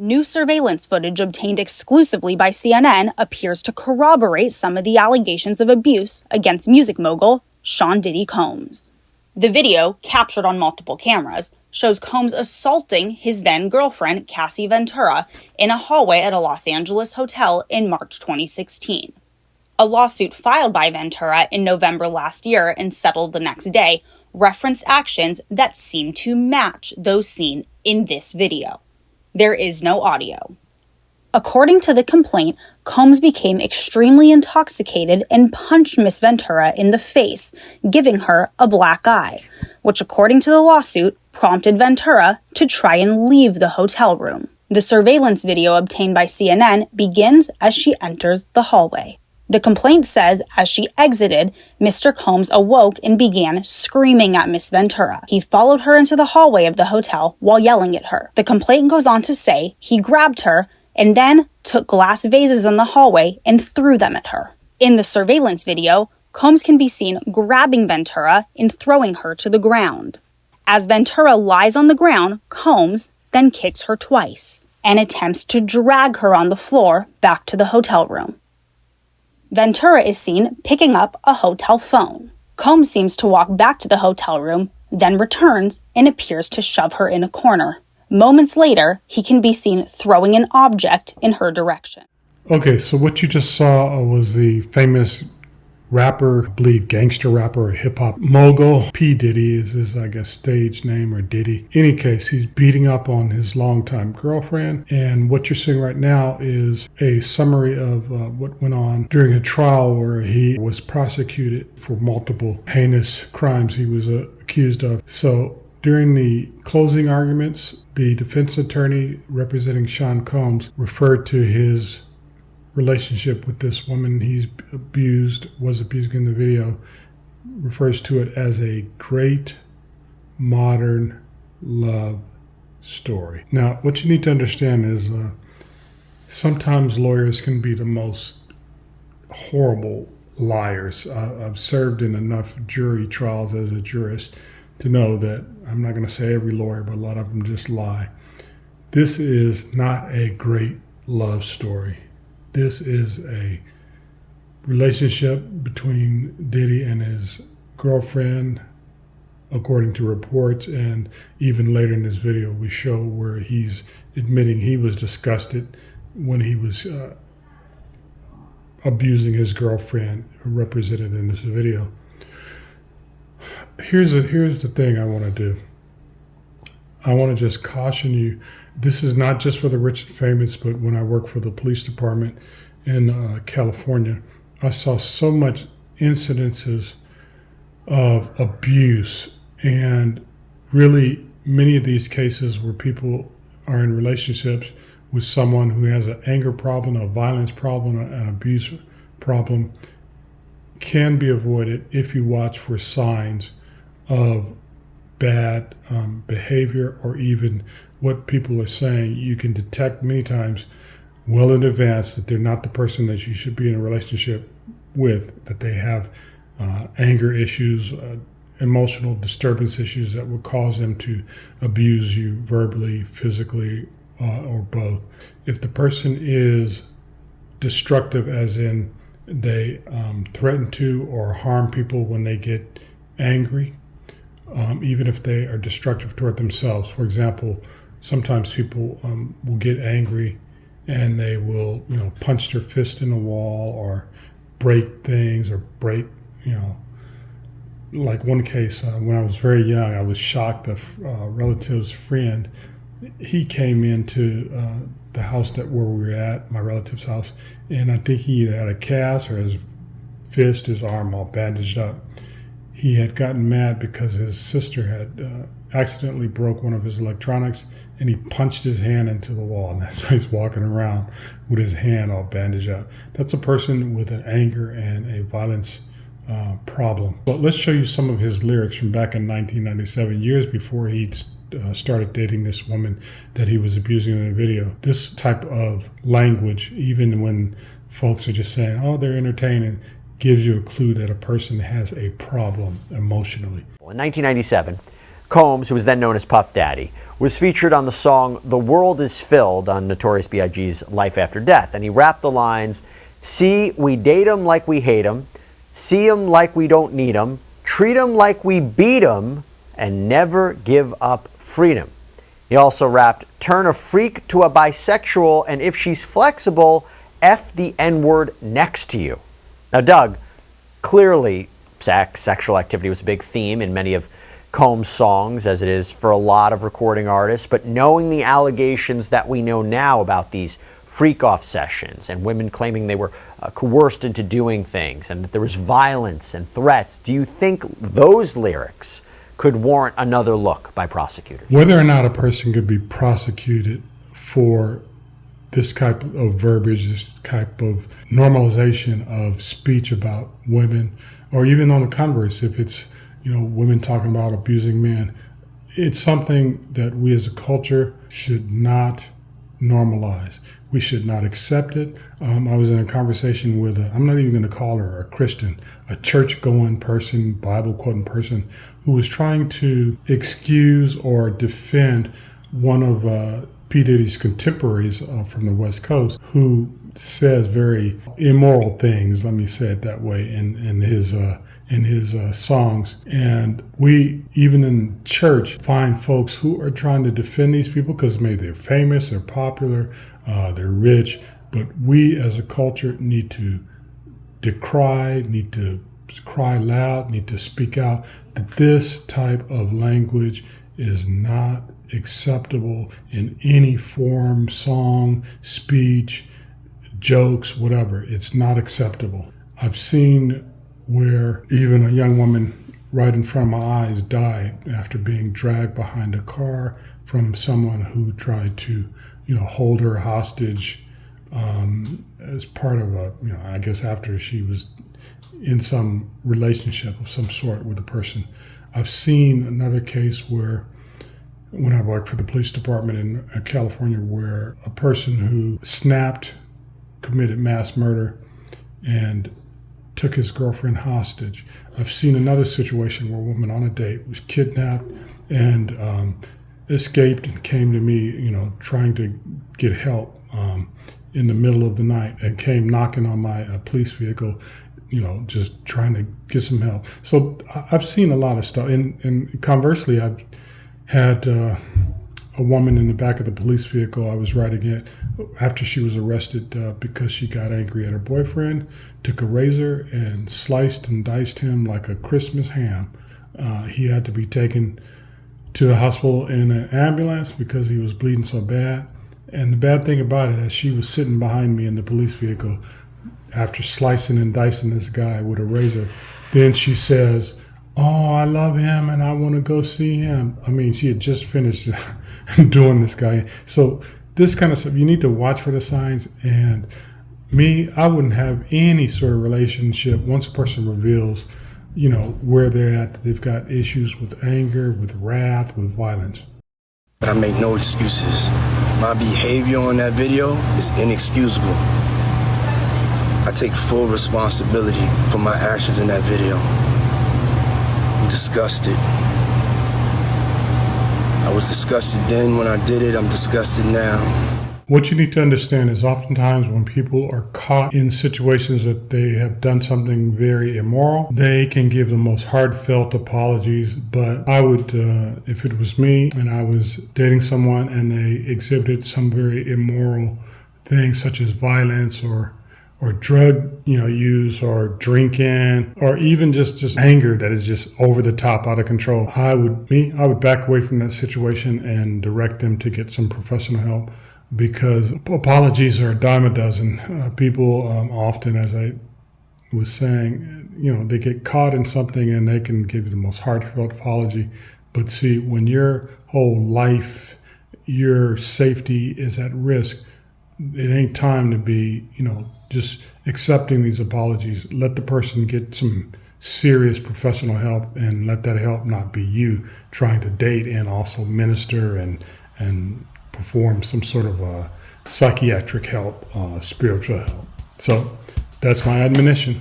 New surveillance footage obtained exclusively by CNN appears to corroborate some of the allegations of abuse against music mogul Shawn Diddy Combs. The video, captured on multiple cameras, shows Combs assaulting his then-girlfriend Cassie Ventura in a hallway at a Los Angeles hotel in March 2016. A lawsuit filed by Ventura in November last year and settled the next day referenced actions that seem to match those seen in this video. There is no audio. According to the complaint, Combs became extremely intoxicated and punched Miss Ventura in the face, giving her a black eye, which according to the lawsuit prompted Ventura to try and leave the hotel room. The surveillance video obtained by CNN begins as she enters the hallway. The complaint says as she exited, Mr. Combs awoke and began screaming at Miss Ventura. He followed her into the hallway of the hotel while yelling at her. The complaint goes on to say he grabbed her and then took glass vases in the hallway and threw them at her. In the surveillance video, Combs can be seen grabbing Ventura and throwing her to the ground. As Ventura lies on the ground, Combs then kicks her twice and attempts to drag her on the floor back to the hotel room. Ventura is seen picking up a hotel phone. Combs seems to walk back to the hotel room, then returns and appears to shove her in a corner. Moments later, he can be seen throwing an object in her direction. Okay, so what you just saw was the famous rapper, I believe gangster rapper or hip-hop mogul. P. Diddy is his, I guess, stage name, or Diddy. In any case, he's beating up on his longtime girlfriend. And what you're seeing right now is a summary of what went on during a trial where he was prosecuted for multiple heinous crimes he was accused of. So during the closing arguments, the defense attorney representing Shawn Combs referred to his relationship with this woman he's was abusing in the video, refers to it as a great modern love story. Now, what you need to understand is sometimes lawyers can be the most horrible liars. I've served in enough jury trials as a jurist to know that, I'm not going to say every lawyer, but a lot of them just lie. This is not a great love story. This is a relationship between Diddy and his girlfriend, according to reports, and even later in this video we show where he's admitting he was disgusted when he was abusing his girlfriend, represented in this video. Here's the thing I want to do. I want to just caution you, this is not just for the rich and famous, but when I worked for the police department in California, I saw so much incidences of abuse, and really many of these cases where people are in relationships with someone who has an anger problem, a violence problem, an abuse problem, can be avoided if you watch for signs of bad behavior, or even what people are saying. You can detect many times well in advance that they're not the person that you should be in a relationship with, that they have anger issues, emotional disturbance issues that would cause them to abuse you verbally, physically, or both. If the person is destructive, as in they threaten to or harm people when they get angry, even if they are destructive toward themselves. For example, sometimes people will get angry and they will, punch their fist in the wall or break things, or break, like one case, when I was very young, I was shocked. A relative's friend, he came into the house where we were at, my relative's house, and I think he either had a cast or his fist, his arm all bandaged up. He had gotten mad because his sister had accidentally broke one of his electronics, and he punched his hand into the wall, and that's why he's walking around with his hand all bandaged up. That's a person with an anger and a violence problem. But let's show you some of his lyrics from back in 1997, years before he started dating this woman that he was abusing in the video. This type of language, even when folks are just saying, oh, they're entertaining, gives you a clue that a person has a problem emotionally. In 1997, Combs, who was then known as Puff Daddy, was featured on the song The World Is Filled on Notorious B.I.G.'s Life After Death. And he rapped the lines, "See, we date 'em like we hate 'em, see 'em like we don't need 'em, treat 'em like we beat 'em, and never give up freedom." He also rapped, "Turn a freak to a bisexual, and if she's flexible, F the N-word next to you." Now, Doug, clearly sexual activity was a big theme in many of Combs' songs, as it is for a lot of recording artists, but knowing the allegations that we know now about these freak-off sessions and women claiming they were coerced into doing things and that there was violence and threats, do you think those lyrics could warrant another look by prosecutors? Whether or not a person could be prosecuted for this type of verbiage, this type of normalization of speech about women, or even on the converse, if it's women talking about abusing men, it's something that we as a culture should not normalize. We should not accept it. I was in a conversation with I'm not even going to call her a Christian, a church-going person, Bible-quoting person, who was trying to excuse or defend one of P. Diddy's contemporaries from the West Coast, who says very immoral things, let me say it that way, in his songs. And we, even in church, find folks who are trying to defend these people because maybe they're famous, they're popular, they're rich. But we as a culture need to decry, need to cry loud, need to speak out that this type of language is not acceptable in any form, song, speech, jokes, whatever. It's not acceptable. I've seen where even a young woman right in front of my eyes died after being dragged behind a car from someone who tried to, hold her hostage as part of I guess after she was in some relationship of some sort with a person. I've seen another case where, when I worked for the police department in California, where a person who snapped, committed mass murder, and took his girlfriend hostage. I've seen another situation where a woman on a date was kidnapped and escaped and came to me, trying to get help in the middle of the night, and came knocking on my police vehicle, just trying to get some help. So I've seen a lot of stuff. And conversely, I've had a woman in the back of the police vehicle I was riding it after she was arrested because she got angry at her boyfriend, took a razor and sliced and diced him like a Christmas ham. He had to be taken to the hospital in an ambulance because he was bleeding so bad. And the bad thing about it, as she was sitting behind me in the police vehicle after slicing and dicing this guy with a razor, then she says, "Oh, I love him and I want to go see him." I mean, she had just finished doing this guy. So this kind of stuff, you need to watch for the signs. And me, I wouldn't have any sort of relationship once a person reveals, where they're at. They've got issues with anger, with wrath, with violence. But I make no excuses. My behavior on that video is inexcusable. I take full responsibility for my actions in that video. I'm disgusted. I was disgusted then when I did it. I'm disgusted now. What you need to understand is oftentimes when people are caught in situations that they have done something very immoral, they can give the most heartfelt apologies. But I would, if it was me and I was dating someone and they exhibited some very immoral things such as violence or drug, use, or drinking, or even just anger that is just over the top, out of control, I would back away from that situation and direct them to get some professional help, because apologies are a dime a dozen. People often, as I was saying, they get caught in something and they can give you the most heartfelt apology. But see, when your whole life, your safety is at risk, it ain't time to be, just accepting these apologies. Let the person get some serious professional help, and let that help not be you trying to date and also minister and perform some sort of psychiatric help, spiritual help. So that's my admonition.